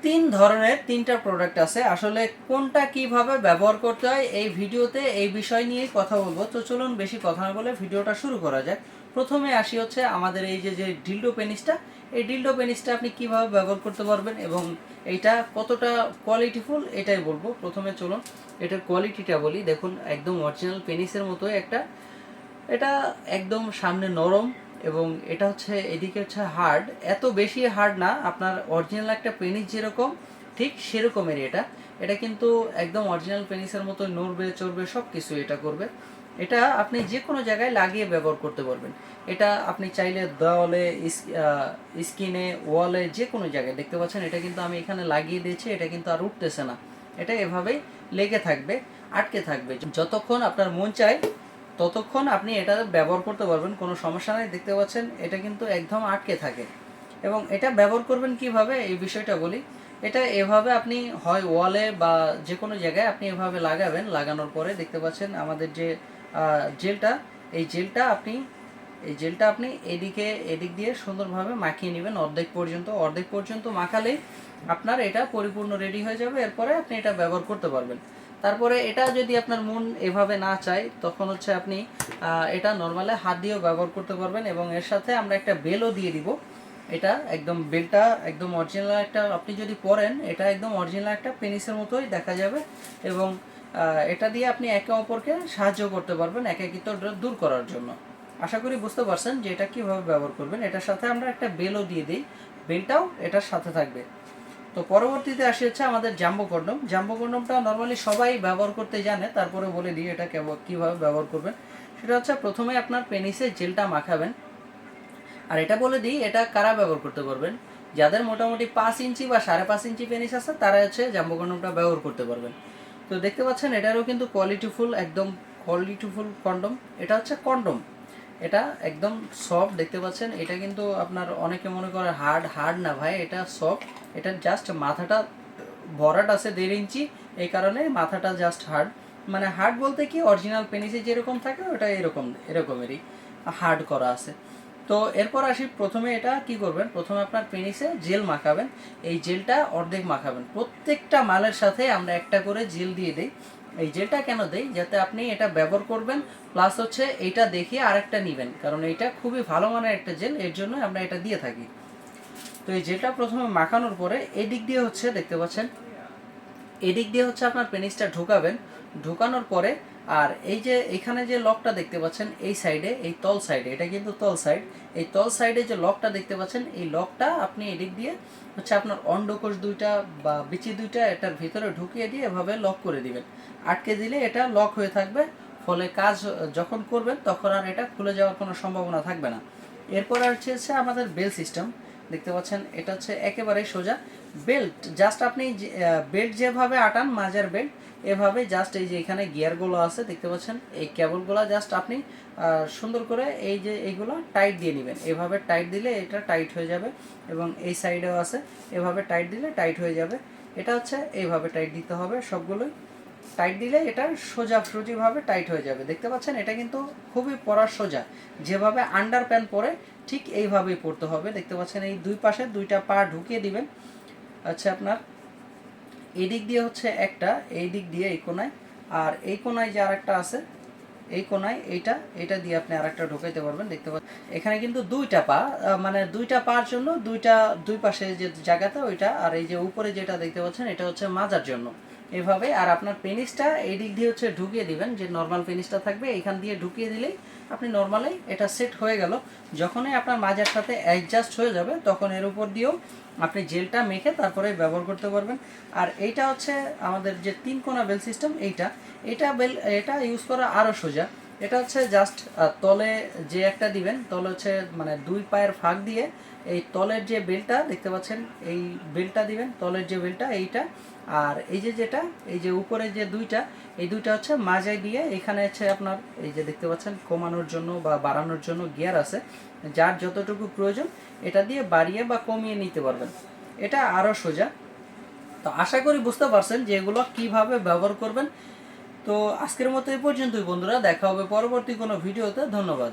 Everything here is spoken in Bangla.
তিন ধরনের তিনটা প্রোডাক্ট আছে। আসলে কোনটা কিভাবে ব্যবহার করতে হয় এই ভিডিওতে এই বিষয় নিয়েই কথা বলবো। তো চলুন বেশি কথা না বলে ভিডিওটা শুরু করা যাক। প্রথমে আসি হচ্ছে আমাদের এই যে ডিলডো পেনিসটা, এই ডিলডো পেনিসটা আপনি কিভাবে ব্যবহার করতে পারবেন এবং এইটা কতটা কোয়ালিটিফুল এটাই বলবো। প্রথমে চলুন এটার কোয়ালিটিটা বলি। দেখুন একদম অরিজিনাল পেনিসের মতোই একটা, এটা একদম সামনে নরম এবং এটা হচ্ছে এদিকে হচ্ছে হার্ড, এত বেশি হার্ড না, আপনার অরিজিনাল একটা পেনিস যেরকম ঠিক সেরকমেরই এটা। এটা কিন্তু একদম অরিজিনাল পেনিসের মতো নড়বে চড়বে সব কিছু এটা করবে। এটা আপনি যে কোনো জায়গায় লাগিয়ে ব্যবহার করতে পারবেন। এটা আপনি চাইলে দেওয়ালে, স্কিনে, ওয়ালে, যে কোনো জায়গায় দেখতে পাচ্ছেন এটা কিন্তু আমি এখানে লাগিয়ে দিয়েছি, এটা কিন্তু আর উঠতেছে না, এটা এভাবেই লেগে থাকবে, আটকে থাকবে। যতক্ষণ আপনার মন চায় ততক্ষণ আপনি এটা ব্যবহার করতে পারবেন, কোনো সমস্যা নেই। দেখতে পাচ্ছেন এটা কিন্তু একদম আটকে থাকে। এবং এটা ব্যবহার করবেন কিভাবে এই বিষয়টা বলি। এটা এভাবে আপনি হয় ওয়ালে বা যে কোনো জায়গায় আপনি এভাবে লাগাবেন। লাগানোর পরে দেখতে পাচ্ছেন আমাদের যে জেলটা, এই জেলটা আপনি এদিক দিয়ে সুন্দরভাবে মাখিয়ে নেবেন অর্ধেক পর্যন্ত মাখালেই আপনার এটা পরিপূর্ণ রেডি হয়ে যাবে। এরপরে আপনি এটা ব্যবহার করতে পারবেন। তারপরে এটা যদি আপনার মন এভাবে না চায় তখন হচ্ছে আপনি এটা নর্মালি হাত দিয়েও ব্যবহার করতে পারবেন এবং এর সাথে আমরা একটা বেলও দিয়ে দিব। এটা একদম বেলটা একদম অরিজিনাল একটা, আপনি যদি পরেন এটা একদম অরিজিনাল একটা পেনিসের মতোই দেখা যাবে এবং এটা দিয়ে আপনি একে অপরকে সাহায্য করতে পারবেন একাকিত্ব দূর করার জন্য। আশা করি বুঝতে পারছেন যে এটা কীভাবে ব্যবহার করবেন। এটার সাথে আমরা একটা বেলও দিয়ে দিই, বেলটাও এটার সাথে থাকবে। তো পরবর্তীতে আসি হচ্ছে আমাদের জাম্বো কন্ডম। জাম্বো কন্ডমটা নর্মালি সবাই ব্যবহার করতে জানে, তারপরে বলে দিই এটা কীভাবে ব্যবহার করবেন। সেটা হচ্ছে প্রথমে আপনার পেনিসে জেলটা মাখাবেন। আর এটা বলে দিই এটা কারা ব্যবহার করতে পারবেন, যাদের মোটামুটি 5 ইঞ্চি বা 5.5 ইঞ্চি পেনিস আছে তারা হচ্ছে জাম্বো কন্ডমটা ব্যবহার করতে পারবেন। তো দেখতে পাচ্ছেন এটারও কিন্তু একদম কোয়ালিটিফুল কন্ডম। এটা হচ্ছে কন্ডম, এটা একদম সফট। দেখতে পাচ্ছেন এটা কিন্তু আপনার অনেকে মনে করে হার্ড না ভাই, এটা সফট। এটা জাস্ট মাথাটা ভরাট আছে 1.5 ইঞ্চি, এই কারণে মাথাটা জাস্ট হার্ড। মানে হার্ড বলতে কি অরিজিনাল পেনিসে যেরকম থাকে ওটা এরকমেরই হার্ড করা আছে। তো এরপর আসি, প্রথমে এটা কি করবেন, প্রথমে আপনার পেনিসে জেল মাখাবেন। এই জেলটা অর্ধেক মাখাবেন, প্রত্যেকটা মালের সাথে আমরা একটা করে জেল দিয়ে দিই। এই জেলটা কেন দেই, যাতে আপনি এটা ব্যবহার করবেন প্লাস হচ্ছে এইটা দেখিয়ে আরেকটা নেবেন, কারণ এইটা খুবই ভালো মানের একটা জেল, এর জন্য আমরা এটা দিয়ে থাকি। তো এই জেলটা প্রথমে মাখানোর পরে এদিক দিয়ে হচ্ছে দেখতে পাচ্ছেন, এদিক দিয়ে হচ্ছে আপনার পেনিসটা ঢোকাবেন। ঢোকানোর পরে আর এই যে এখানে যে লকটা দেখতে পাচ্ছেন এই সাইডে, এই তল সাইডে, এটা কিন্তু তল সাইড, এই তল সাইডে যে লকটা দেখতে পাচ্ছেন এই লকটা আপনি এদিক দিয়ে হচ্ছে আপনার অন্ডকোষ দুইটা বা বিচি দুইটা এটার ভিতরে ঢুকিয়ে দিয়ে এভাবে লক করে দিবেন। আটকে দিলে এটা লক হয়ে থাকবে, ফলে কাজ যখন করবেন তখন আর এটা খুলে যাওয়ার কোনো সম্ভাবনা থাকবে না। এরপর হচ্ছে আমাদের বেল সিস্টেম। দেখতে পাচ্ছেন এটা হচ্ছে একেবারে সোজা বেল্ট। জাস্ট আপনি বেল্ট যেভাবে আটান মাজার বেল্ট, এভাবে জাস্ট এই যে এখানে গিয়ারগুলো আছে দেখতে পাচ্ছেন, এই কেবলগুলো জাস্ট আপনি সুন্দর করে এই যে এইগুলো টাইট দিয়ে নেবেন। এভাবে টাইট দিলে এটা টাইট হয়ে যাবে এবং এই সাইডেও আছে, এভাবে টাইট দিলে টাইট হয়ে যাবে। এটা হচ্ছে এইভাবে টাইট দিতে হবে সবগুলোই। টাইট দিলে এটা সোজাভাবে টাইট হয়ে যাবে। দেখতে পাচ্ছেন এটা কিন্তু খুবই পরার সোজা, যেভাবে আন্ডার প্যান্ট পরে ঠিক এইভাবেই পরতে হবে। দেখতে পাচ্ছেন এই দুই পাশে দুইটা পা ঢুকিয়ে দিবেন। আচ্ছা আপনার এই দিক দিয়ে হচ্ছে একটা, এই দিক দিয়ে এই কোনায়, আর এই কোনায় যে আরেকটা আছে এই কোনায়, এটা দিয়ে আপনি আরেকটা ঢোকাইতে পারবেন। দেখতে পাচ্ছেন এখানে কিন্তু দুইটা পা, মানে দুইটা পার জন্য দুই পাশে যে জায়গাটা ওইটা, আর এই যে উপরে যেটা দেখতে পাচ্ছেন এটা হচ্ছে মাজার জন্য এভাবে। আর আপনার পেনিসটা এই দিক দিয়ে হচ্ছে ঢুকিয়ে দিবেন, যে নর্মাল পেনিসটা থাকবে এখান দিয়ে ঢুকিয়ে দিলেই আপনি নর্মালি এটা সেট হয়ে গেল। যখনই আপনার মাজার সাথে অ্যাডজাস্ট হয়ে যাবে তখন এর উপর দিয়েও আপনি জেলটা মেখে তারপরে ব্যবহার করতে পারবেন। আর এইটা হচ্ছে আমাদের যে 3 কোণা বেল সিস্টেম, এটা ইউজ করা আরও সোজা। এটা হচ্ছে জাস্ট তলে যে একটা দিবেন, তলে হচ্ছে মানে 2 পায়ের ফাঁক দিয়ে এই তলের যে বেলটা দেখতে পাচ্ছেন এই বেলটা দিবেন, তলের যে বেলটা এইটা। আর এই যে উপরে যে এই দুইটা হচ্ছে মাজায় দিয়ে, এখানে হচ্ছে আপনার এই যে দেখতে পাচ্ছেন কমানোর জন্য বা বাড়ানোর জন্য গিয়ার আছে, যার যতটুকু প্রয়োজন এটা দিয়ে বাড়িয়ে বা কমিয়ে নিতে পারবেন। এটা আরও সোজা। তো আশা করি বুঝতে পারছেন যে এগুলো কীভাবে ব্যবহার করবেন। তো আজকের মতো এই পর্যন্তই বন্ধুরা, দেখা হবে পরবর্তী কোনো ভিডিওতে। ধন্যবাদ।